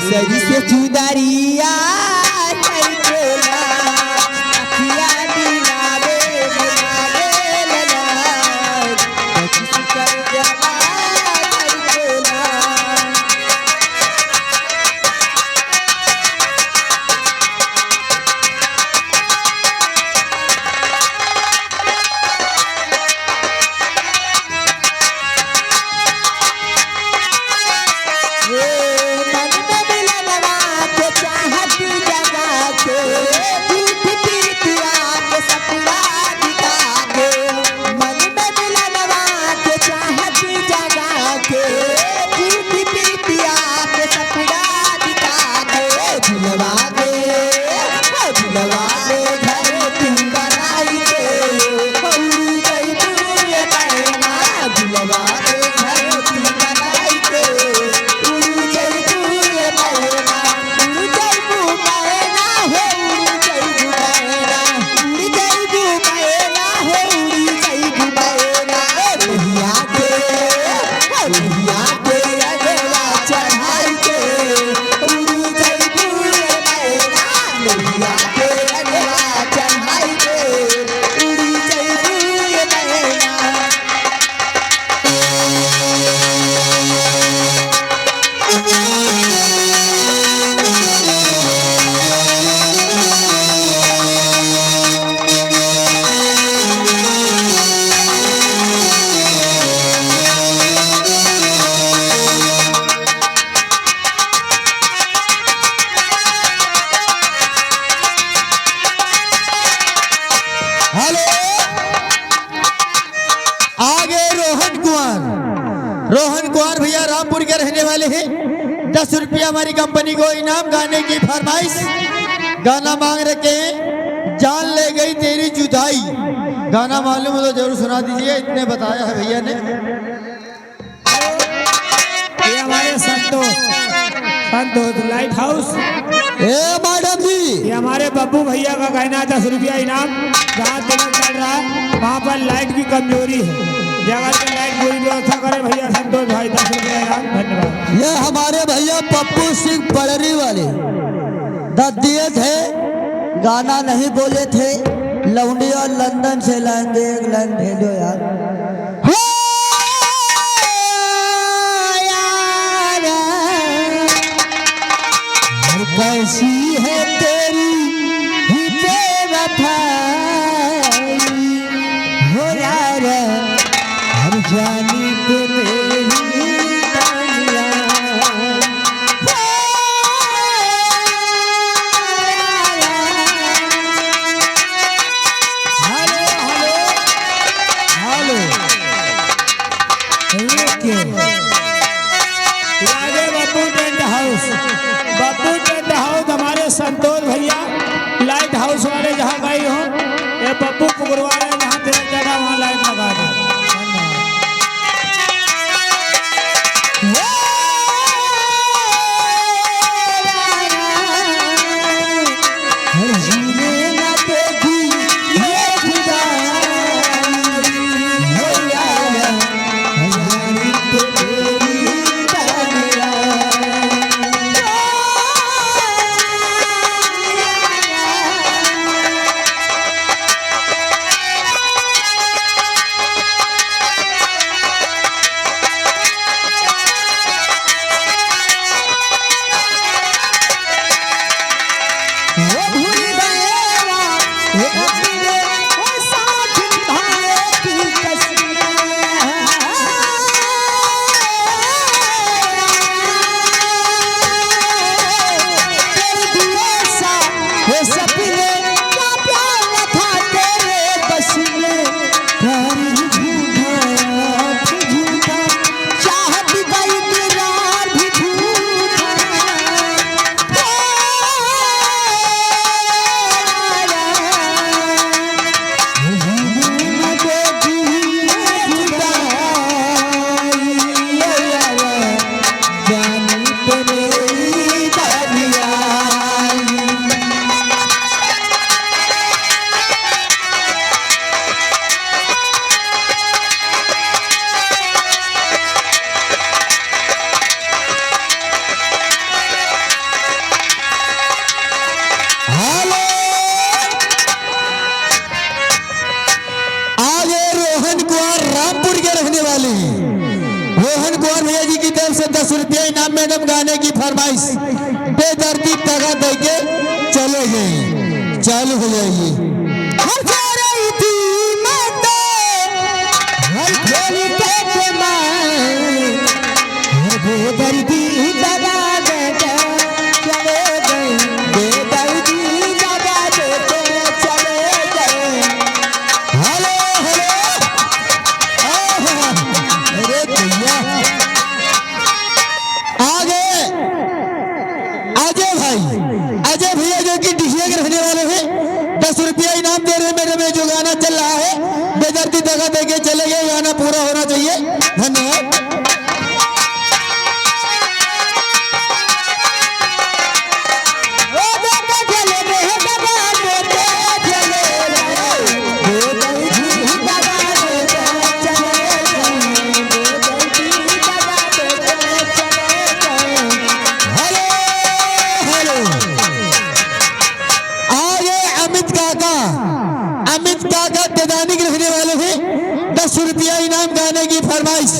केसरी से चुनरिया चढ़ेला अखिया दिलावे बनावे ललार बखिस कर जवा चढ़ेला। रोहन कुमार भैया रामपुर के रहने वाले हैं। 10 रुपया हमारी कंपनी को इनाम। गाने की फरमाइश गाना मांग रखे हैं, जान ले गई तेरी जुदाई। गाना मालूम हो तो जरूर सुना दीजिए, इतने बताया है भैया ने। ये हमारे संतोष लाइट हाउस मैडम जी, ये हमारे बब्बू भैया का कहना 10 रुपया इनाम। जहाँ दिन चल रहा है वहाँ पर लाइट की कमजोरी है, जगह से लाइट पूरी व्यवस्था करे भैया संतोष भाई। 10 रुपया इनाम, धन्यवाद। ये हमारे भैया पप्पू सिंह पड़री वाले 10 दिए थे, गाना नहीं बोले थे। लौंडी और लंदन से लाएंगे, एक लाइन भेजो यार। कैसी है तेरी ही बेवफाई हो यार, हर जानी पे मेरी तानिया। हेलो हेलो हेलो, आगे Babbu tent house, Babbu tent house हमारे संतोष भैया लाइट हाउस वाले जहाँ गई हो, ये बब्बू पुगरवाले जहाँ तेरा जगह वहाँ लाइट लगा दो। रोहन कुमार भैया जी की तरफ से 10 रुपया इनाम। मैडम गाने की फरमाइश बेदर्दी दगा दे के चले गए। चालू हो जाइए। अजय भैया जो कि डिशिया के रहने वाले हैं 10 रुपया इनाम दे रहे हैं। मेरे में जो गाना चल रहा है बेदर्दी दगा दे के चले गए, गाना पूरा होना चाहिए। धन्यवाद। अमित काका तेदानी के रहने वाले हैं 10 रुपया इनाम। गाने की फरमाइश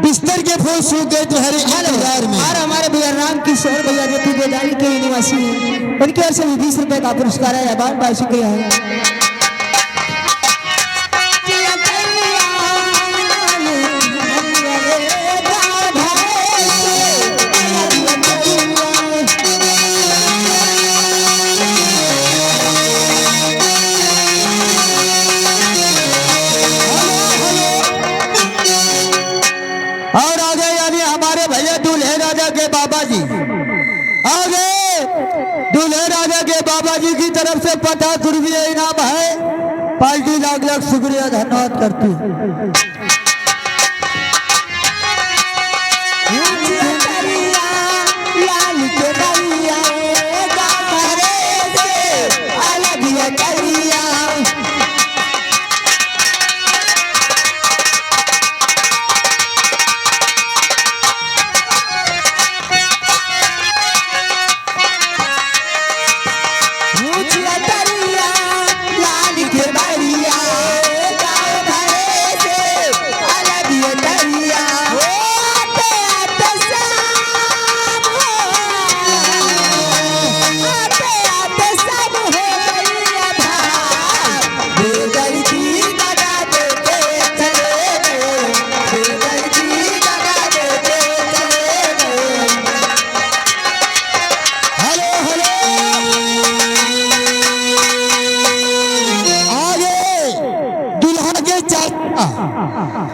बिस्तर के फूल सूख गए तुम्हारे इंतजार में। और हमारे भैया राम किशोर भैया जो कि बेदानी के निवासी हैं, उनकी ओर से 20 रुपए का पुरस्कार है। बहुत बहुत शुक्रिया है। और आगे यानी हमारे भैया दूल्हे राजा के बाबा जी, आगे दूल्हे राजा के बाबा जी की तरफ से 50 रुपये इनाम है। पार्टी लाख लाख शुक्रिया धन्यवाद करती हूँ।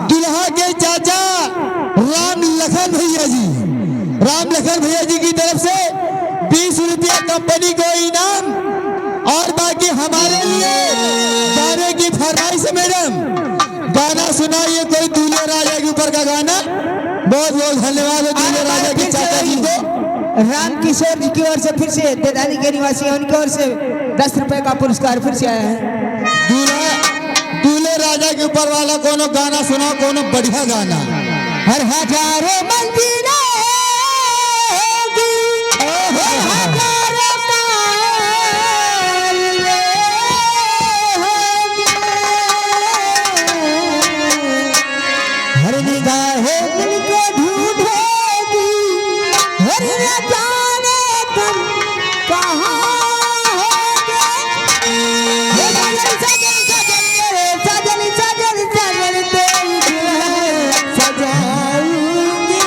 दुल्हा के चाचा राम लखन भैया जी की तरफ से 20 रुपया कंपनी को इनाम। और बाकी हमारे लिए गाने की फरमाइश। मैडम गाना सुनाइए कोई दूल्हे राजा के ऊपर का गाना। बहुत बहुत धन्यवाद है दूल्हे राजा के चाचा जी को। राम किशोर जी की ओर से फिर से तेदानी के निवासी हैं, उनकी ओर से 10 रुपए का पुरस्कार फिर से आया है। दूल्हे राजा के ऊपर वाला कोनो गाना सुनाओ, कोनो बढ़िया गाना। हर हजारों मंजिलें हर निगाहें दिल को ढूंढेगी, हर न जाने तुम कहाँ होगे। सजन सजन सजन सजन तेरी दुल्हन सजाऊंगी।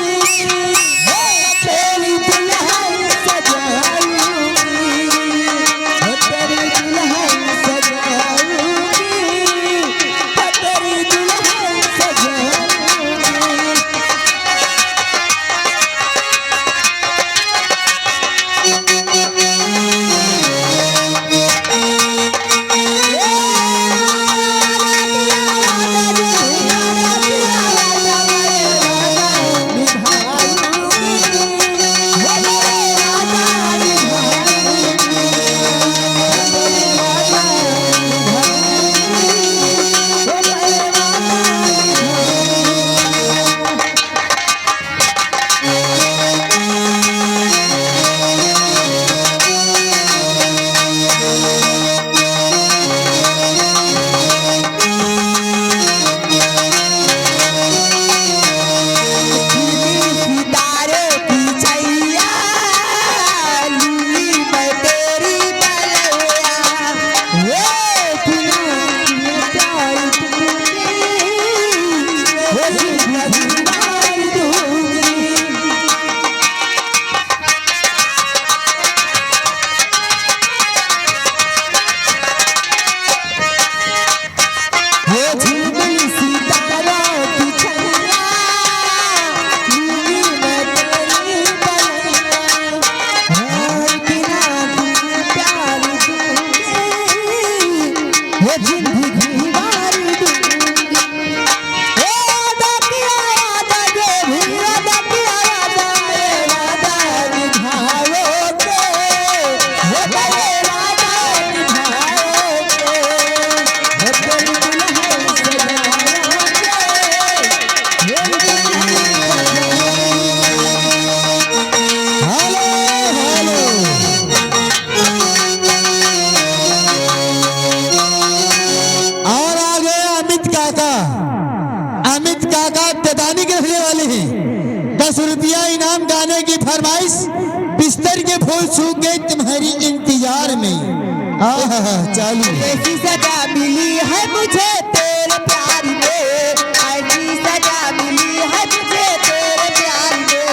वाले हैं। 10 रुपया इनाम गाने की फरमाइश। बिस्तर के फूल सूख गए तुम्हारी इंतजार में। आहा चालू। ऐसी सजा मिली है मुझे तेरे प्यार में, ऐसी सजा मिली है मुझे तेरे प्यार में।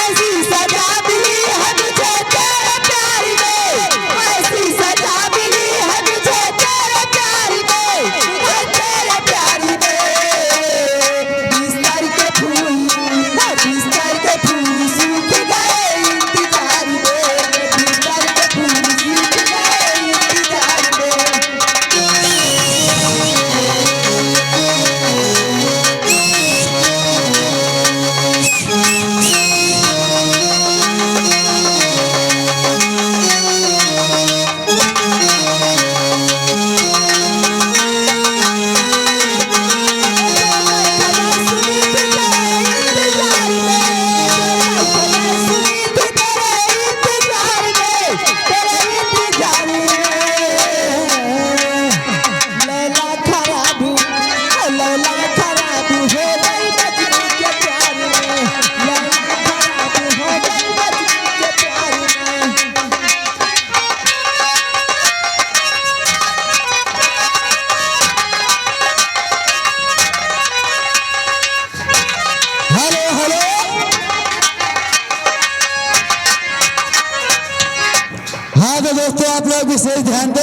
ऐसी सजा मिली है मुझे तेरे प्यार में, ऐसी सजा मिली है मुझे तेरे प्यार में, तेरे प्यार में। बिस्तर के फूल सूख गए इंतजार में, बिस्तर के फूल सूख गए इंतजार में। Hello hello. हाँ तो दोस्तों आप लोग विशेष ध्यान दें।